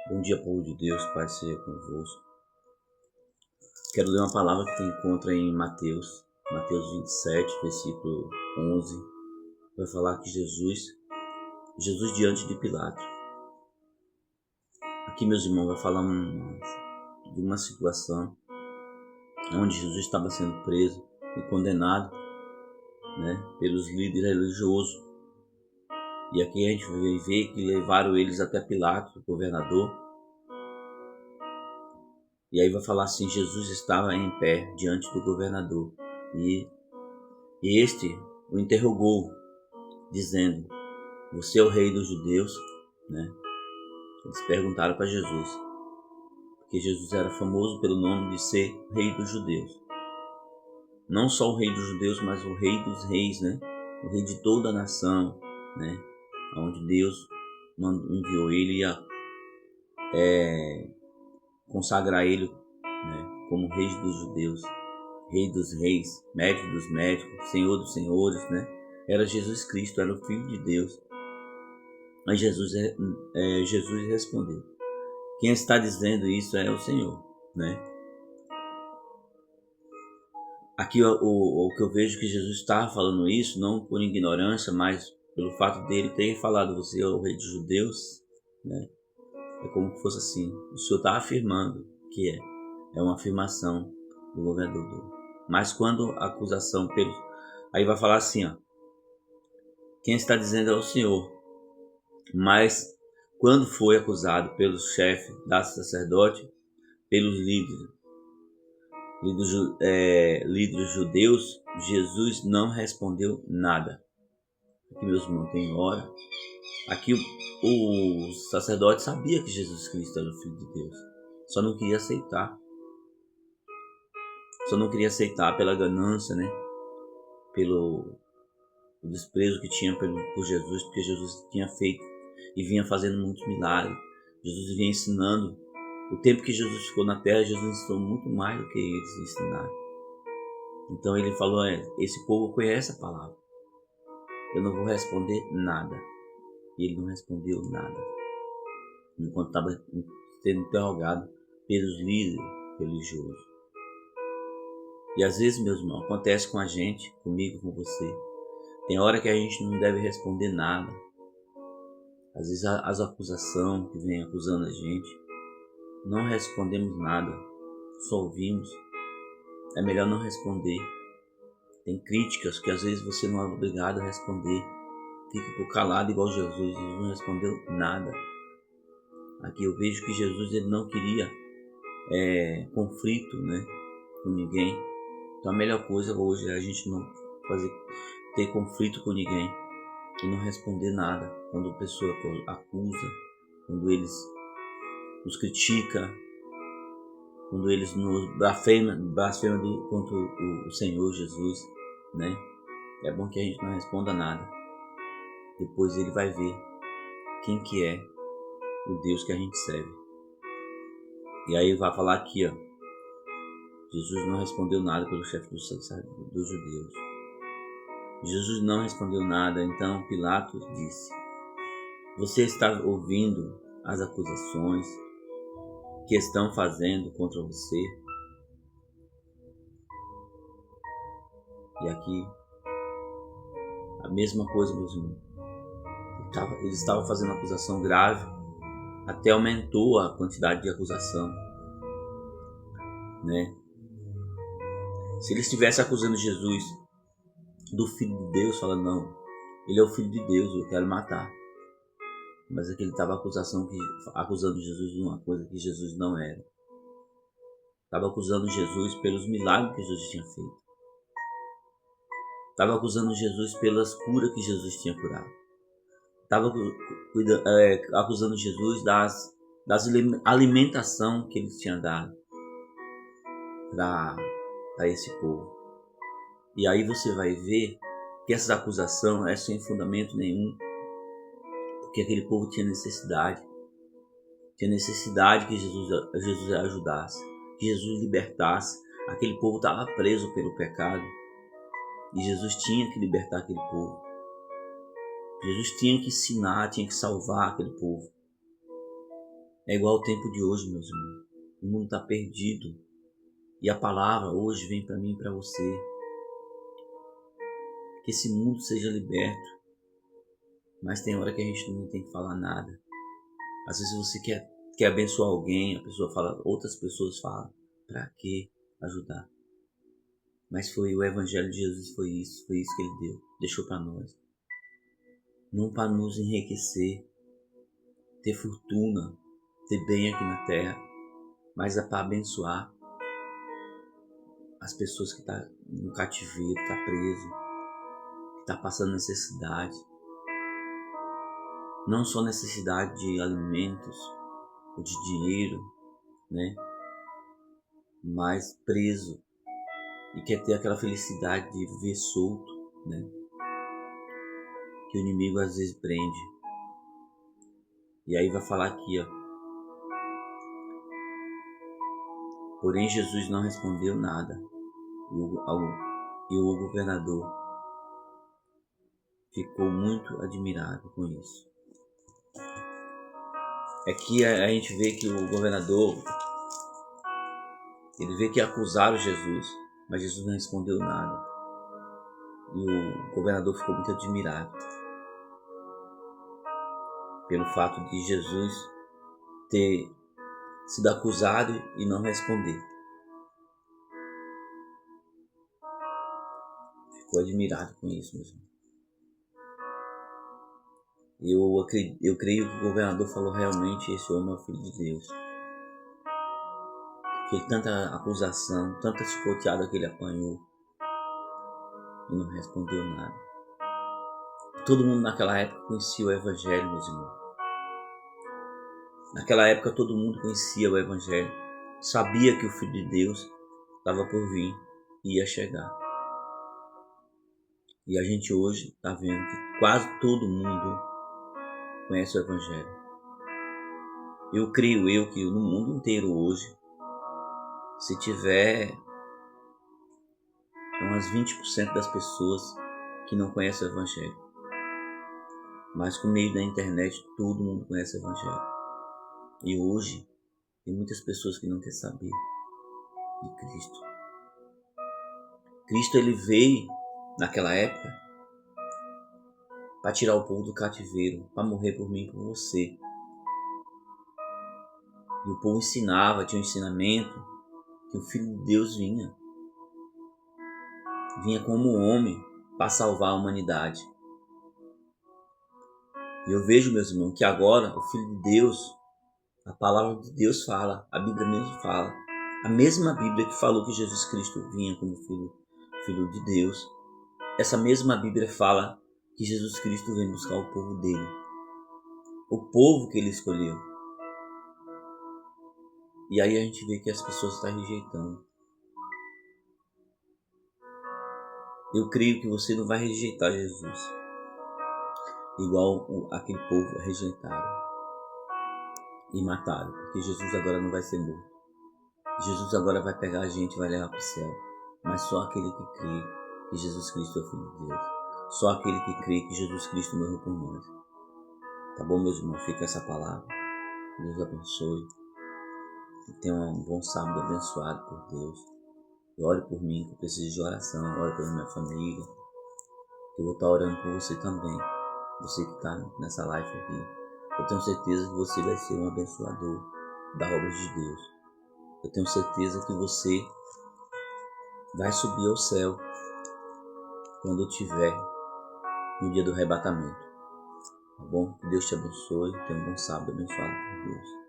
Bom dia, povo de Deus, Pai seja convosco. Quero ler uma palavra que tem encontra em Mateus 27, versículo 11. Vai falar que Jesus diante de Pilatos. Aqui, meus irmãos, vai falar de uma situação onde Jesus estava sendo preso e condenado, pelos líderes religiosos. E aqui a gente vai ver que levaram eles até Pilatos, o governador. E aí vai falar assim, Jesus estava em pé diante do governador. E este o interrogou, dizendo, você é o rei dos judeus? Eles perguntaram para Jesus, porque Jesus era famoso pelo nome de ser rei dos judeus. Não só o rei dos judeus, mas o rei dos reis, o rei de toda a nação, onde Deus enviou ele a consagrar ele como rei dos judeus, rei dos reis, médico dos médicos, senhor dos senhores, Era Jesus Cristo, era o Filho de Deus. Mas Jesus respondeu, quem está dizendo isso é o Senhor, Aqui o que eu vejo que Jesus estava falando isso, não por ignorância, mas pelo fato dele ter falado, você é o rei dos judeus, É como se fosse assim, o Senhor está afirmando que é uma afirmação do governador. Mas quando a acusação aí vai falar assim, quem está dizendo é o Senhor. Mas quando foi acusado pelo chefe da sacerdote, pelos líderes judeus, Jesus não respondeu nada. Aqui, meus irmãos, tem hora. Aqui o sacerdote sabia que Jesus Cristo era o Filho de Deus. Só não queria aceitar. Só não queria aceitar pela ganância, Pelo desprezo que tinha por Jesus, porque Jesus tinha feito e vinha fazendo muitos milagres. Jesus vinha ensinando. O tempo que Jesus ficou na terra, Jesus ensinou muito mais do que eles ensinaram. Então ele falou, esse povo conhece a palavra. Eu não vou responder nada. E ele não respondeu nada. Enquanto estava sendo interrogado pelos líderes religiosos. E às vezes, meus irmãos, acontece com a gente, comigo, com você. Tem hora que a gente não deve responder nada. Às vezes as acusações que vêm acusando a gente, não respondemos nada, só ouvimos. É melhor não responder. Tem críticas que às vezes você não é obrigado a responder. Fica por calado igual Jesus não respondeu nada. Aqui eu vejo que Jesus ele não queria conflito com ninguém. Então a melhor coisa hoje é a gente não ter conflito com ninguém e não responder nada quando a pessoa acusa, quando eles nos criticam, quando eles nos blasfemam contra o Senhor Jesus, É bom que a gente não responda nada. Depois ele vai ver quem que é o Deus que a gente serve. E aí ele vai falar aqui, Jesus não respondeu nada pelo chefe dos judeus. Jesus não respondeu nada, então Pilatos disse, você está ouvindo as acusações que estão fazendo contra você? E aqui, a mesma coisa, meus irmãos. Eles estavam fazendo acusação grave, até aumentou a quantidade de acusação, Se eles estivessem acusando Jesus do Filho de Deus, falando, não, ele é o Filho de Deus, eu quero matar. Mas aqui ele estava acusando Jesus de uma coisa que Jesus não era. Estava acusando Jesus pelos milagres que Jesus tinha feito. Estava acusando Jesus pelas curas que Jesus tinha curado. Estava acusando Jesus das alimentação que ele tinha dado para esse povo. E aí você vai ver que essa acusação é sem fundamento nenhum, porque aquele povo tinha necessidade que Jesus ajudasse, que Jesus libertasse. Aquele povo estava preso pelo pecado e Jesus tinha que libertar aquele povo. Jesus tinha que ensinar, tinha que salvar aquele povo. É igual ao tempo de hoje, meus irmãos. O mundo está perdido. E a palavra hoje vem para mim e para você. Que esse mundo seja liberto. Mas tem hora que a gente não tem que falar nada. Às vezes você quer abençoar alguém, a pessoa fala, outras pessoas falam, para que ajudar? Mas foi o Evangelho de Jesus, foi isso que ele deu, deixou para nós. Não para nos enriquecer, ter fortuna, ter bem aqui na terra, mas é para abençoar as pessoas que estão no cativeiro, que estão preso, que estão passando necessidade. Não só necessidade de alimentos ou de dinheiro, né? Mas preso e quer ter aquela felicidade de viver solto, né? Que o inimigo às vezes prende. E aí vai falar aqui, ó. Porém Jesus não respondeu nada. E o governador ficou muito admirado com isso. É que a gente vê que o governador, ele vê que acusaram Jesus, mas Jesus não respondeu nada. E o governador ficou muito admirado pelo fato de Jesus ter sido acusado e não responder. Ficou admirado com isso mesmo. Eu creio que o governador falou realmente, esse homem é o Filho de Deus. Porque tanta acusação, tanta chicoteada que ele apanhou e não respondeu nada. Todo mundo naquela época conhecia o Evangelho, meus irmãos. Naquela época todo mundo conhecia o Evangelho. Sabia que o Filho de Deus estava por vir e ia chegar. E a gente hoje está vendo que quase todo mundo conhece o Evangelho. Eu creio que no mundo inteiro hoje, se tiver umas 20% das pessoas que não conhecem o Evangelho. Mas com o meio da internet todo mundo conhece o Evangelho. E hoje tem muitas pessoas que não querem saber de Cristo. Cristo ele veio naquela época para tirar o povo do cativeiro, para morrer por mim e por você. E o povo ensinava, tinha um ensinamento que o Filho de Deus vinha como homem para salvar a humanidade. E eu vejo, meus irmãos, que agora o Filho de Deus, a palavra de Deus fala, a Bíblia mesmo fala, a mesma Bíblia que falou que Jesus Cristo vinha como Filho de Deus, essa mesma Bíblia fala que Jesus Cristo vem buscar o povo dele, o povo que ele escolheu. E aí a gente vê que as pessoas estão rejeitando. Eu creio que você não vai rejeitar Jesus igual aquele povo rejeitaram e mataram, porque Jesus agora não vai ser morto. Jesus agora vai pegar a gente e vai levar para o céu, mas só aquele que crê que Jesus Cristo é o Filho de Deus, só aquele que crê que Jesus Cristo morreu por nós. Tá bom, meus irmãos? Fica essa palavra. Deus abençoe. E tenha um bom sábado abençoado por Deus. E ore por mim, que eu preciso de oração. Ore pela minha família. Eu vou estar orando por você também. Você que está nessa live aqui. Eu tenho certeza que você vai ser um abençoador da obra de Deus. Eu tenho certeza que você vai subir ao céu quando eu estiver no dia do arrebatamento. Tá bom? Que Deus te abençoe. Tenha um bom sábado abençoado por Deus.